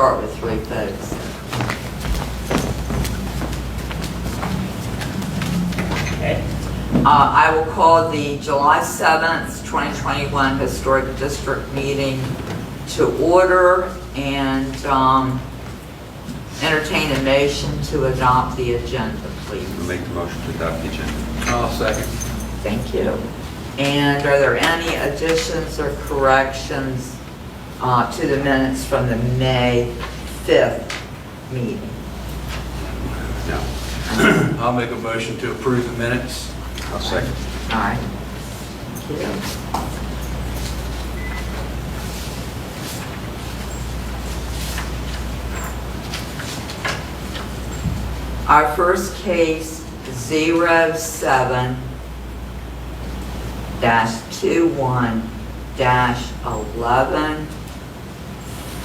Start with three folks. Okay. I will call the July 7th, 2021 Historic District meeting to order and entertain a motion to adopt the agenda, please. We'll make the motion to adopt the agenda. I'll second. Thank you. And are there any additions or corrections to the minutes from the May 5th meeting? No. I'll make a motion to approve the minutes. I'll second. All right. Thank you. Our first case, 07-21-11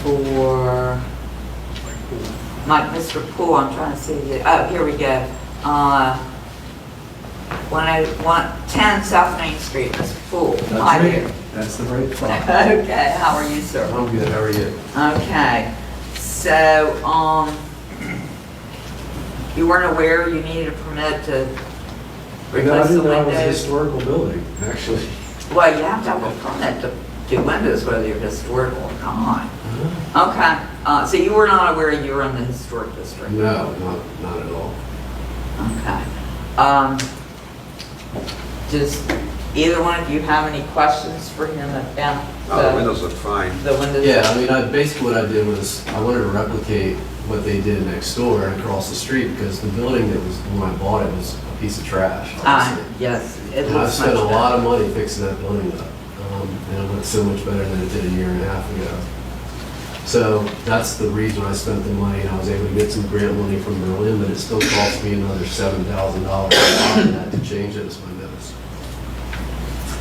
for Mr. Poole. I'm trying to see it. Oh, here we go. 10 South Main Street, Mr. Poole. Hi there. That's the right spot. Okay, how are you, sir? I'm good, how are you? Okay, so, you weren't aware you needed a permit to No, I replace the didn't know it was a windows? historical building, actually. Well, you have to have a permit to do windows, whether you're historical or not. Okay, so you were not aware you were in the historic district? No, not at all. Okay. Does either one of you have any questions for him about Oh, the windows look fine. the windows? Yeah, I mean, basically what I did was, I wanted to replicate what they did next door and across the street, because the building that was, when I bought it, was a piece of trash, honestly. Yes, it And I looks much spent a lot better. of money fixing that building up, and it looked so much better than it did a year and a half ago. So that's the reason I spent the money, and I was able to get some grant money from Berlin, but it still cost me another $7,000 to change those windows.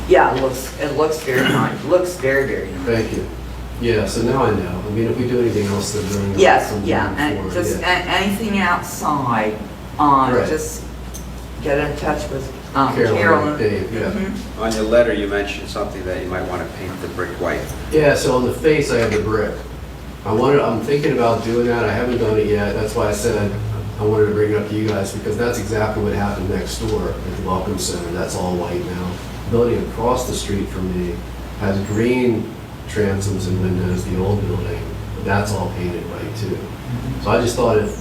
Yeah, it looks very nice, looks very, very nice. Thank you. Yeah, so now I know. I mean, if we do anything else, then during the. Yes, from yeah, moving and forward, just yeah. anything outside, Right. just get in touch with Carolyn, Carolyn. Dave, yeah. Mhm. On your letter, you mentioned something that you might want to paint the brick white. Yeah, so on the face, I have the brick. I'm thinking about doing that. I haven't done it yet. That's why I said I wanted to bring it up to you guys, because that's exactly what happened next door at the Welcome Center. That's all white now. The building across the street from me has green transoms and windows, the old building, but that's all painted white too. So I just thought if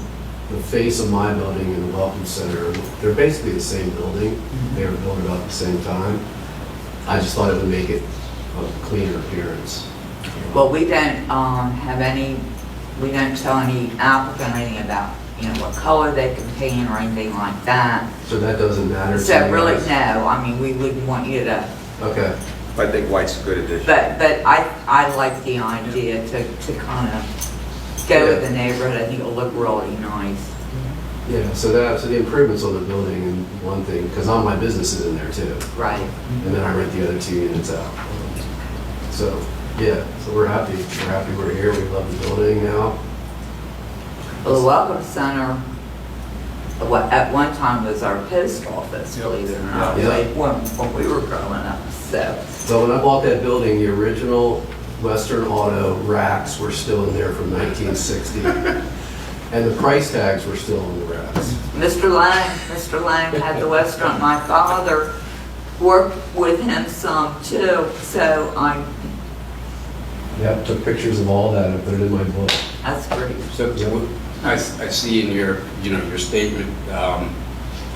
the face of my building and the Welcome Center, they're basically the same building. They were built about the same time. I just thought it would make it a cleaner appearance. Well, we don't we don't tell any applicant anything about, what color they can paint or anything like that. So that doesn't matter to So you really, guys? no, I mean, we wouldn't want you to, Okay, I think white's a good addition. but I like the idea to kind of go with the neighborhood. I think it'll look really nice. yeah, so the improvements on the building and one thing, because all my business is in there too, Right. and then I rent the other 2 units out. So, yeah, so we're happy we're here, we love the building now. Well, the Welcome Center, at one time was our post office, Yep. believe it or not, Yeah. like when we were growing up, so. So when I bought that building, the original Western Auto racks were still in there from 1960, and the price tags were still on the racks. Mr. Lang had the restaurant. My father worked with him some too, so Yep, took pictures of all that and put it in my book. that's great. So I see in your, your statement,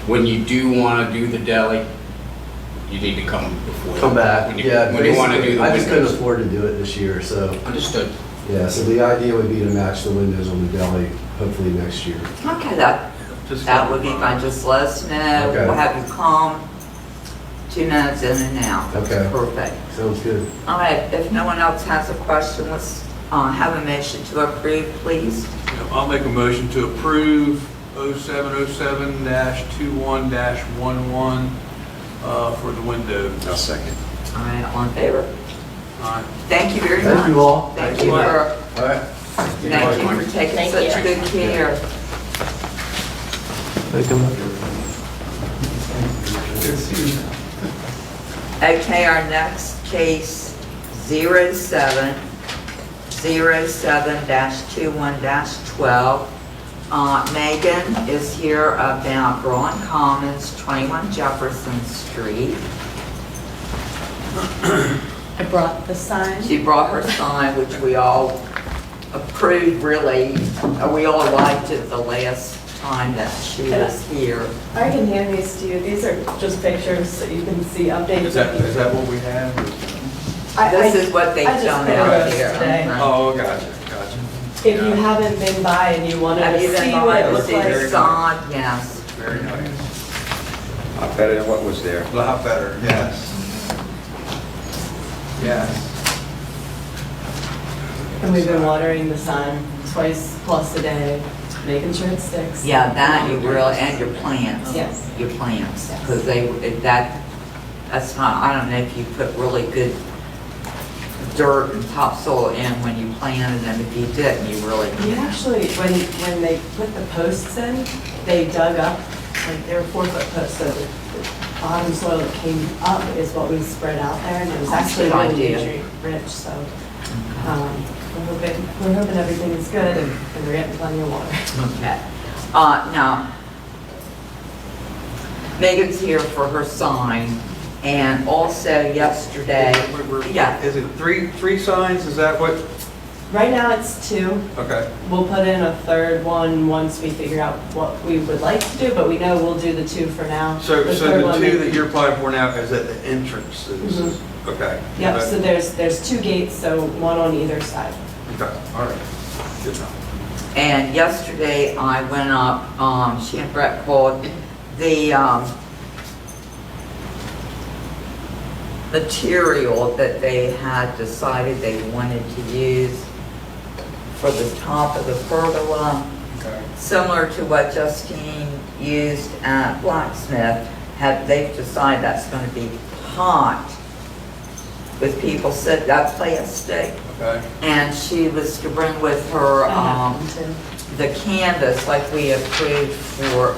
when you do want to do the deli, you need to come before. Come back, When you- yeah. When you want to do the I just couldn't windows. afford to do it this year, so. Understood. Yeah, so the idea would be to match the windows on the deli, hopefully next year. Okay, that would be fine. Just let us know. Okay. We'll have you come 2 minutes in and out. Okay. Perfect. Sounds good. All right, if no one else has a question, let's have a motion to approve, please. I'll make a motion to approve 0707-21-11 for the windows. I'll second. All right, all in favor? All right. Thank you very much. Thank you all. Thank you Thank you. for, All right. thank you for taking such good care. Okay, our next case, 07-21-12 07-21-12. Megan is here about Braun Commons, 21 Jefferson Street. I brought the sign. She brought her sign, which we all approved, really. We all liked it the last time that she was here. I can hand these to you. These are just pictures so you can see updates. Is that what we have? This is what they've I just done put out those here. today. Oh, gotcha. If you haven't been by and you wanted Have to you been see by what it to looks see the like. sign? Yes. Very nice. Better than what was there. A lot better, yes. Yes. And we've been watering the sign twice plus a day, making sure it sticks. Yeah, that you really, and your plants. Yes. Your plants, Yes. because that's not, I don't know if you put really good dirt and topsoil in when you planted them. If you didn't, you really We can't. actually, when they put the posts in, they dug up, like they were 4-foot posts, so the bottom soil that came up is what we spread out there, and it was actually Good really idea. nutrient rich, so we're hoping everything is good and we're getting plenty of water. Okay. Now, Megan's here for her sign, and also yesterday, yeah, Is it three signs? Is that what? Right now it's 2. Okay. We'll put in a third one once we figure out what we would like to do, but we know we'll do the 2 for now. So third the one two may- that you're applying for now is at the entrances? Okay. Yep, so there's 2 gates, so one on either side. Okay, all right. Good enough. and yesterday I went up, she and Brett called, the material that they had decided they wanted to use for the top of the pergola, Okay. similar to what Justine used at Blacksmith, they've decided that's going to be hot with people sit, that's plastic. Okay. And she was to bring with her, I have one too. the canvas like we approved for,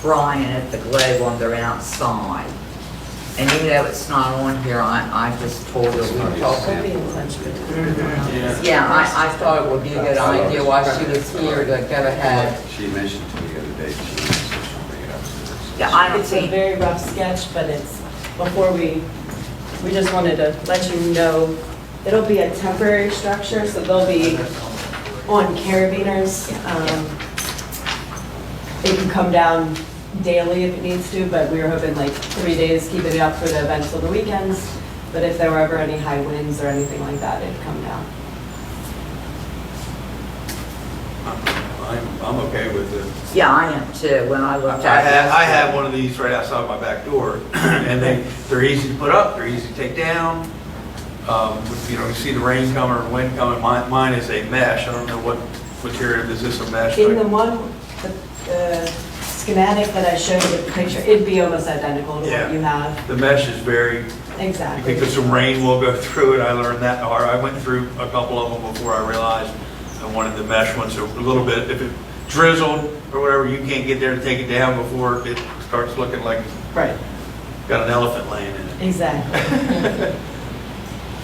Brian at the Globe on their outside. And even though it's not on here, I just told her, we talked. We'll be in touch with you. Yeah. Yeah, I thought it would be a good idea while she was here to go ahead. She mentioned to me the other day, she said she'll bring it up to us. Yeah, I don't It's a think, very rough sketch, but it's, before we just wanted to let you know, it'll be a temporary structure, so they'll be on carabiners. It can come down daily if it needs to, but we were hoping like 3 days, keeping it up for the events on the weekends. But if there were ever any high winds or anything like that, it'd come down. I'm okay with it. yeah, I am too, when I looked I at it. have one of these right outside my back door, and they're easy to put up, they're easy to take down. You know, you see the rain coming or wind coming, mine is a mesh, I don't know what material, is this a mesh? In the one, the schematic that I showed you the picture, it'd be almost identical to Yeah. what you have. The mesh is very, Exactly. because some rain will go through it, I learned that hard. I went through a couple of them before I realized I wanted the mesh ones a little bit, if it drizzled or whatever, you can't get there to take it down before it starts looking like it's Right, got an elephant laying in it. exactly.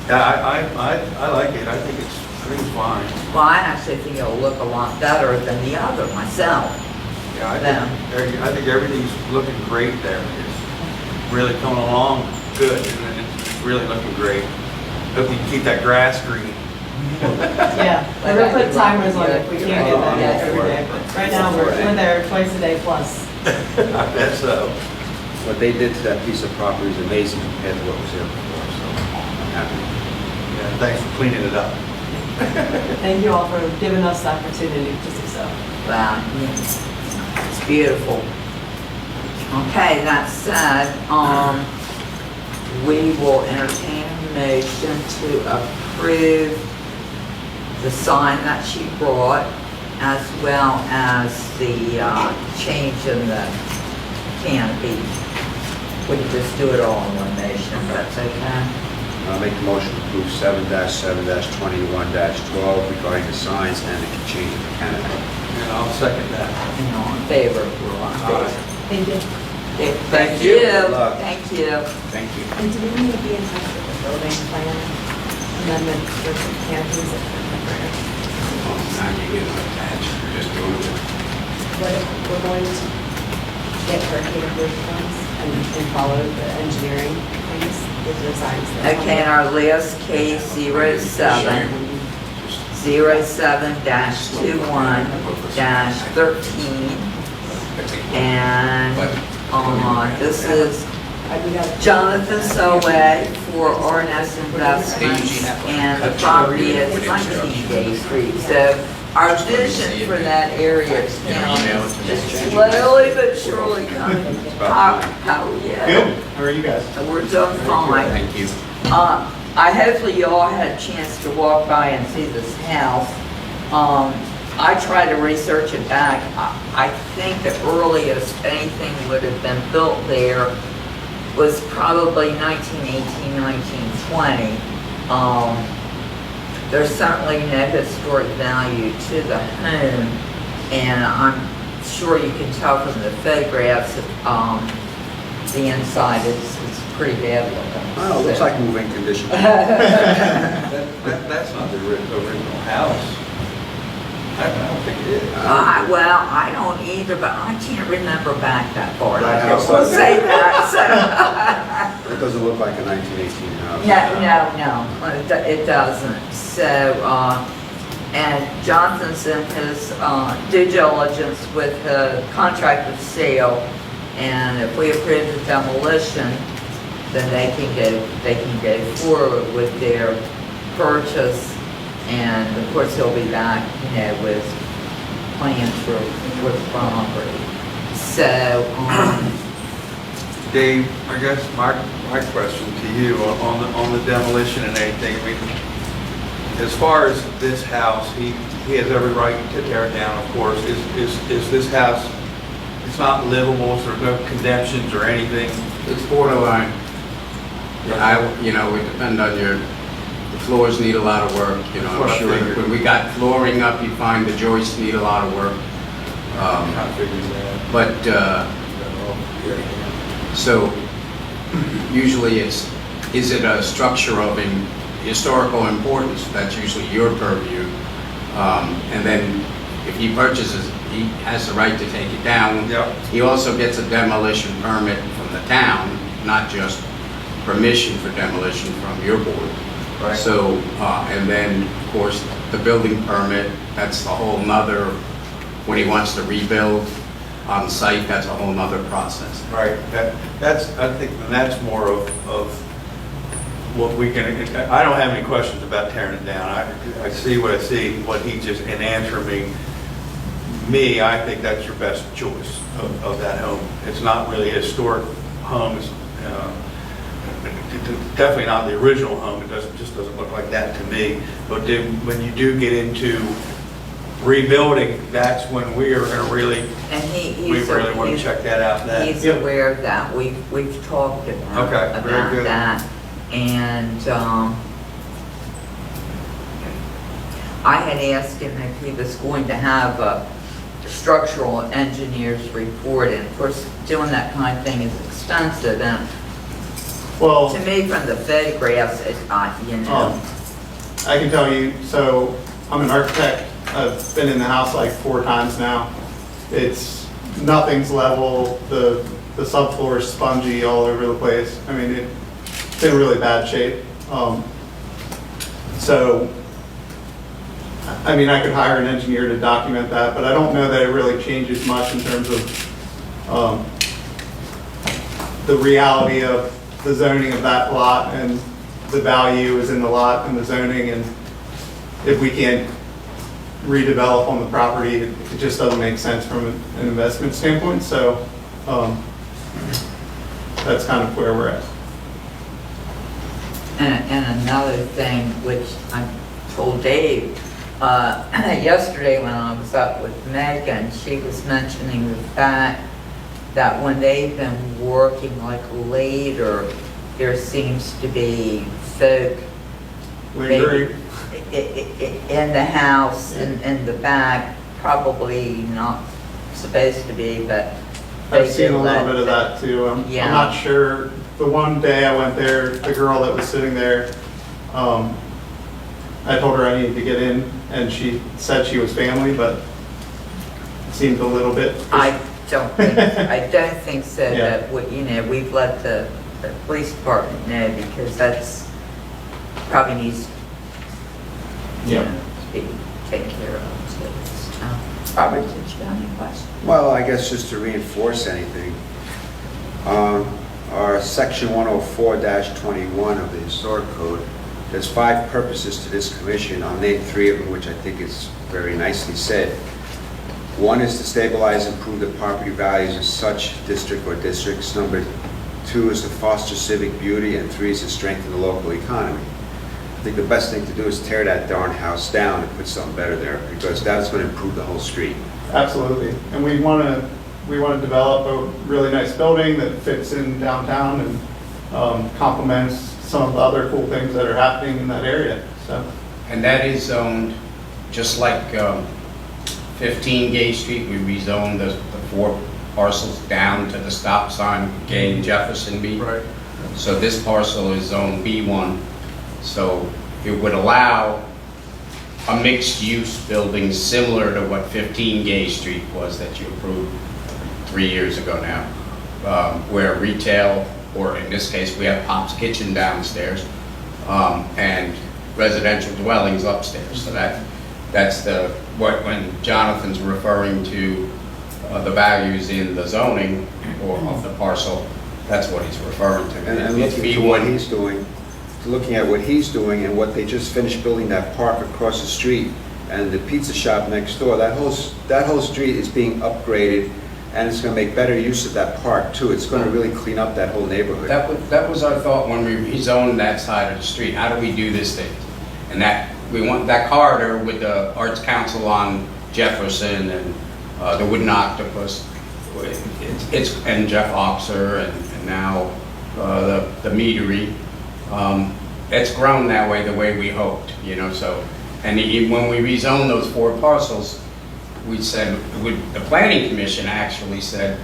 Yeah, I like it, I think it's fine. Well, I actually think it'll look a lot better than the other myself. Yeah, Yeah. I think everything's looking great there. It's really coming along good, and it's really looking great. Hope you can keep that grass green. Yeah, we're gonna put timers on it if we can't get that yet every day. But right now, we're there twice a day plus. I bet so. What they did to that piece of property is amazing compared to what was there before, so I'm happy. Yeah, thanks for cleaning it up. Thank you all for giving us the opportunity to do so. Wow, it's beautiful. Okay, that said, we will entertain a motion to approve the sign that she brought, as well as the change in the canopy. We can just do it all in one motion, if that's okay. I'll make the motion to approve 7-7-21-12 regarding the signs and the change of the canopy. And I'll second that. And all in favor, we're on favor. Thank you. Okay, Thank you. Good luck. Thank you. Thank you. And do we need to be in touch with the building plan? amendment for the canopies at temporary. Now you're getting attached, just doing it. What if we're going to get hurricane proof ones and follow the engineering things, the designs? that- Okay, and our last case, 07-21-13. And, this is We got Jonathan Sowe for RNS Investments, and the property is 19 Day Street. So our vision for that area is slowly but surely coming. Yeah, Good. How are you guys? we're doing fine. Thank you. I hopefully you all had a chance to walk by and see this house. I tried to research it back. I think the earliest anything would have been built there was probably 1918, 1920. There's certainly no historic value to the home, and I'm sure you can tell from the photographs, the inside is pretty bad looking. Oh, it looks So- like moving condition. That's not the original house. I don't think it is. Well, I don't either, but I can't remember back that far. That I house will doesn't- say that, It doesn't look like a 1918 house. No, it doesn't. So, and Johnson's in his due diligence with the contract of sale, and if we approve the demolition, then they can go forward with their purchase, and of course he'll be back, with plans for the property. So, Dave, I guess my question to you on the demolition and anything, I mean, as far as this house, he has every right to tear it down, of course. Is this house, it's not livable, so there's no condemnations or anything? It's borderline. It depends on the floors need a lot of work, That's I'm what I sure. figured. When we got flooring up, you find the joists need a lot of work. I figured that. But, so usually is it a structure of historical importance? That's usually your purview. And then if he purchases, he has the right to take it down. Yep. He also gets a demolition permit from the town, not just permission for demolition from your board. Right. So, and then, of course, the building permit, that's a whole nother, when he wants to rebuild on site, that's a whole nother process. Right, I think that's more of what we can, I don't have any questions about tearing it down. I see what I see, what he just, in answering me, I think that's your best choice of that home. It's not really a historic home, it's definitely not the original home, just doesn't look like that to me. But then when you do get into rebuilding, that's when we are going to really, and we really want to check that out then. He's aware of that. We've talked about Okay, very good. that. And I had asked him if he was going to have a structural engineer's report. And of course, doing that kind of thing is expensive. And Well, to me, from the photographs, I can tell you, so I'm an architect. I've been in the house like 4 times now. Nothing's level. The subfloor is spongy all over the place. I mean, it's in really bad shape. So, I mean, I could hire an engineer to document that, but I don't know that it really changes much in terms of the reality of the zoning of that lot, and the value is in the lot and the zoning, and if we can't redevelop on the property, it just doesn't make sense from an investment standpoint, so that's kind of where we're at. and another thing, which I told Dave yesterday when I was up with Megan, she was mentioning the fact that when they've been working like later, there seems to be folk We agree. in the house, in the back, probably not supposed to be, but they I've seen did a little let bit of that too. I'm Yeah. not sure. The one day I went there, the girl that was sitting there, I told her I needed to get in, and she said she was family, but it seemed a little bit. I don't think so, Yeah. but, we've let the police department know because that's, probably needs, Yeah. to be taken care of. So, Robert, did you have any questions? Well, I guess just to reinforce anything, our section 104-21 of the Historic Code, there's 5 purposes to this commission. I'll name 3 of them, which I think is very nicely said. 1 is to stabilize and improve the property values of such district or districts. Number 2 is to foster civic beauty, and 3 is to strengthen the local economy. I think the best thing to do is tear that darn house down and put something better there, because that's going to improve the whole street. Absolutely. And we want to develop a really nice building that fits in downtown and complements some of the other cool things that are happening in that area, so. And that is zoned, just like 15 Gay Street, we rezoned the 4 parcels down to the stop sign, Gay and Jefferson B. Right. So this parcel is zone B1, so it would allow a mixed-use building similar to what 15 Gay Street was that you approved 3 years ago now, where retail, or in this case, we have Pop's Kitchen downstairs, and residential dwellings upstairs. So that's when Jonathan's referring to the values in the zoning or of the parcel, that's what he's referring to. And looking at what he's doing and what they just finished building, that park across the street and the pizza shop next door, that whole street is being upgraded, and it's going to make better use of that park too. It's going to really clean up that whole neighborhood. That was our thought when we rezoned that side of the street. How do we do this thing? And that we want that corridor with the Arts Council on Jefferson and the Wooden Octopus. And Jeff Oxer and now the Meadery. It's grown that way the way we hoped, so. And when we rezoned those 4 parcels, we said, the Planning Commission actually said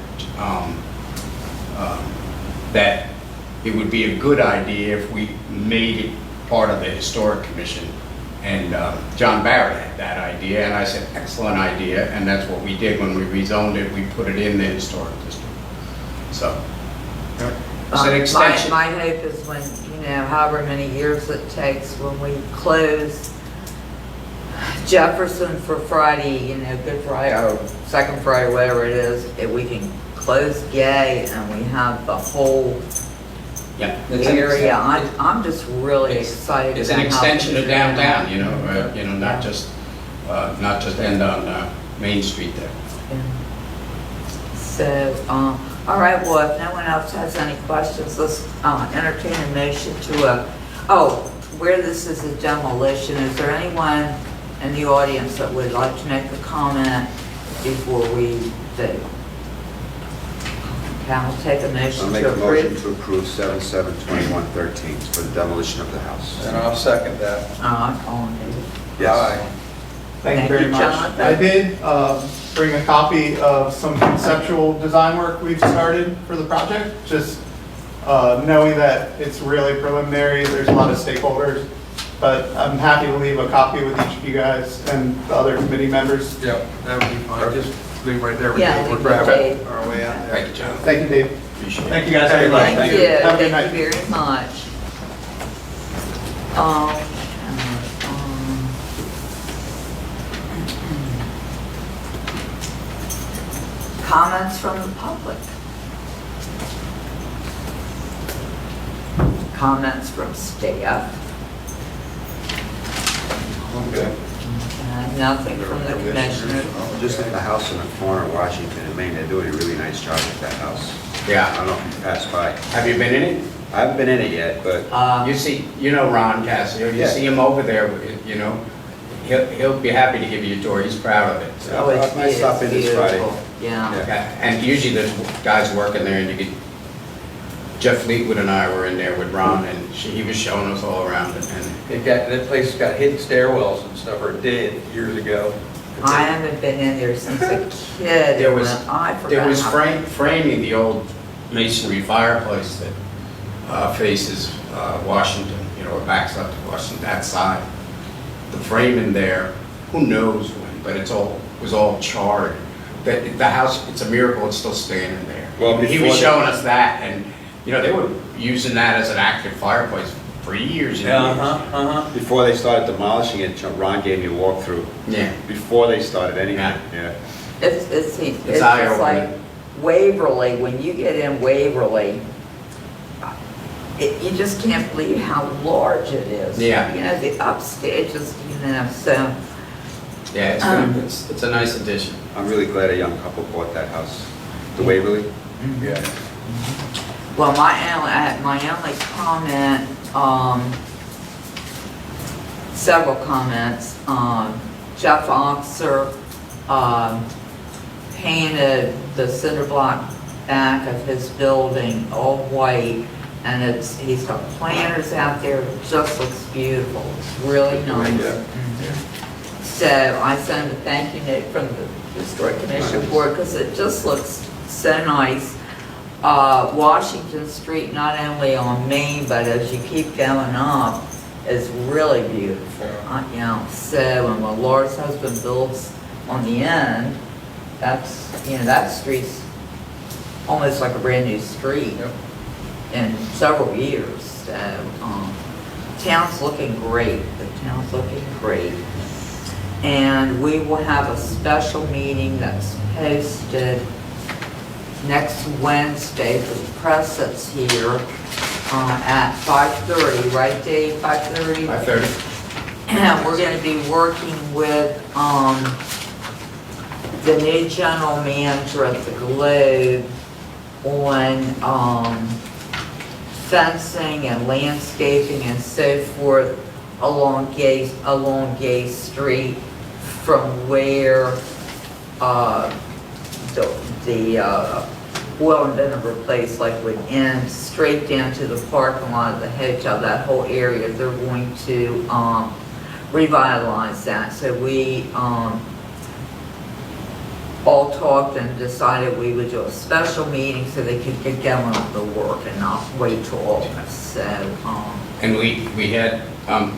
that it would be a good idea if we made it part of the Historic Commission. And John Barrett had that idea, and I said, excellent idea, and that's what we did when we rezoned it. We put it in the Historic District. So, it's an extension. My hope is when, however many years it takes, when we close Jefferson for Friday, Good Friday, or Second Friday, whatever it is, we can close Gay and we have the whole Yeah. area. I'm just really excited. It's an about how extension of things are going. downtown, not just end on Main Street there. So, all right, well, if no one else has any questions, let's entertain a motion to, where this is a demolition, is there anyone in the audience that would like to make a comment before we vote? Okay, I'll take a I'll motion make to a motion approve. to approve 772113 for the demolition of the house. And I'll second that. All in favor? Yes. Thank you Thank very you, much. Jonathan. I did bring a copy of some conceptual design work we've started for the project, just knowing that it's really preliminary, there's a lot of stakeholders, but I'm happy to leave a copy with each of you guys and the other committee members. Yep, that would be fine. Just leave right there. Yeah, We'll leave grab it, it Dave. our way out there. Thank you, John. Thank you, Dave. Appreciate it. Thank you guys very much. Thank you, Have a good thank night. you very much. Comments from the public? Comments from staff? Okay. Nothing from the commissioners? Just at the house in the corner of Washington and Maine, they're doing a really nice job with that house. I Yeah. don't know if you passed by. Have you been in it? I haven't been in it yet, but You see, Ron Cassio, you Yeah. see him over there, he'll be happy to give you a tour. He's proud of it. So. Oh, it's I might stop in this Friday. beautiful. Yeah. Yeah. Yeah, and usually there's guys working there, and you could, Jeff Fleetwood and I were in there with Ron, and he was showing us all around it, and That place has got hidden stairwells and stuff, or did years ago. I haven't been in there since a kid. There was- and I forgot. there was how- framing the old masonry fireplace that faces Washington, or backs up to Washington, that side. the frame in there, who knows when, but it was all charred. The house, it's a miracle it's still standing there. Well, He before was the- showing us that, and, you know, they were using that as an active fireplace for years and years. Before they started demolishing it, Ron gave me a walkthrough. Yeah. Before they started anything, yeah. It's just eye-opening. like Waverly, when you get in Waverly, you just can't believe how large it is. Yeah. You know, the upstairs, just, you know, so, Yeah, it's a nice addition. I'm really glad a young couple bought that house. The Waverly? Yeah. well, my only comment, several comments, Jeff Oxer, painted the cinder block back of his building all white, and he's got planters out there, it just looks beautiful, it's really nice. Yeah. Mhm. So I sent a thank you note from the Historic Commission board, because it just looks so nice. Washington Street, not only on Main, but as you keep going up, is really beautiful. You know, so, and when Laura's husband builds on the end, that's, you know, that street's almost like a brand new street in several years. So, town's looking great. The town's looking great. And we will have a special meeting that's posted next Wednesday for the press that's here at 5:30, right Dave, 5:30? 5:30. And we're gonna be working with, the new general manager at the Globe on, fencing and landscaping and so forth along Gay Street from where, the oil and vinegar place like would end straight down to the parking lot of the hotel, that whole area. They're going to revitalize that. So we all talked and decided we would do a special meeting so they could get going on the work and not wait till August. So, And we had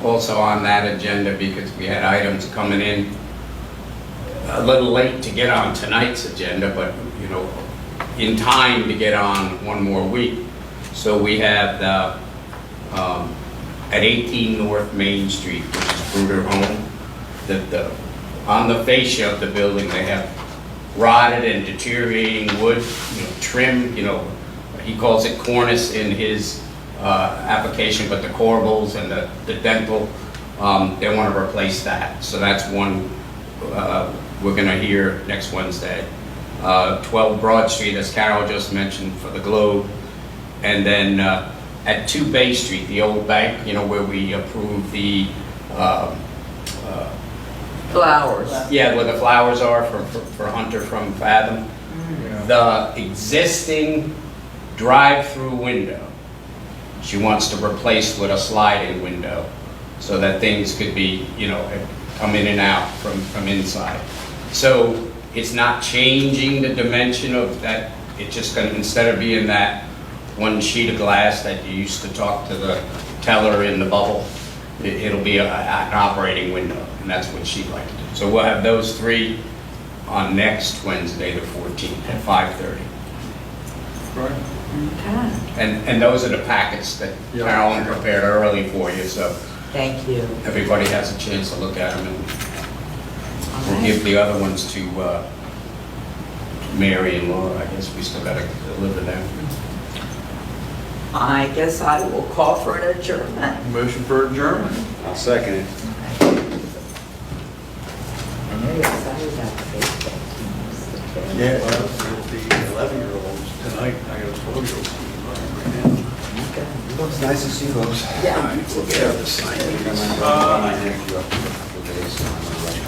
also on that agenda, because we had items coming in a little late to get on tonight's agenda, but, you know, in time to get on one more week. So we have the, at 18 North Main Street, which is Bruder Home, on the fascia of the building, they have rotted and deteriorating wood, you know, trim, you know, he calls it cornice in his application, but the corbels and the dental, they want to replace that. So that's one we're going to hear next Wednesday. 12 Broad Street, as Carol just mentioned, for the Globe. And then at 2 Bay Street, the old bank, you know, where we approved the, flowers. yeah, where the flowers are for Hunter from Fathom. The existing drive-through window, she wants to replace with a sliding window so that things could be, you know, come in and out from inside. So it's not changing the dimension of that, it's just gonna, instead of being that one sheet of glass that you used to talk to the teller in the bubble, it'll be an operating window, and that's what she'd like to do. So we'll have those 3 on next Wednesday, the 14th, at 5:30. Okay, And those are the packets that Carolyn prepared early for you, so thank you. everybody has a chance to look at them, and All we'll right. give the other ones to Mary and Laura. I guess we still gotta deliver them. I guess I will call for an adjournment. Motion for adjournment. I'll second it. I know you're excited about the baseball teams. Yeah, well, the 11-year-olds tonight, I got a 12-year-old right now. It's nice to see those. Yeah. We'll get out the sign. I'm gonna remind you up in a couple of days. I'm gonna rush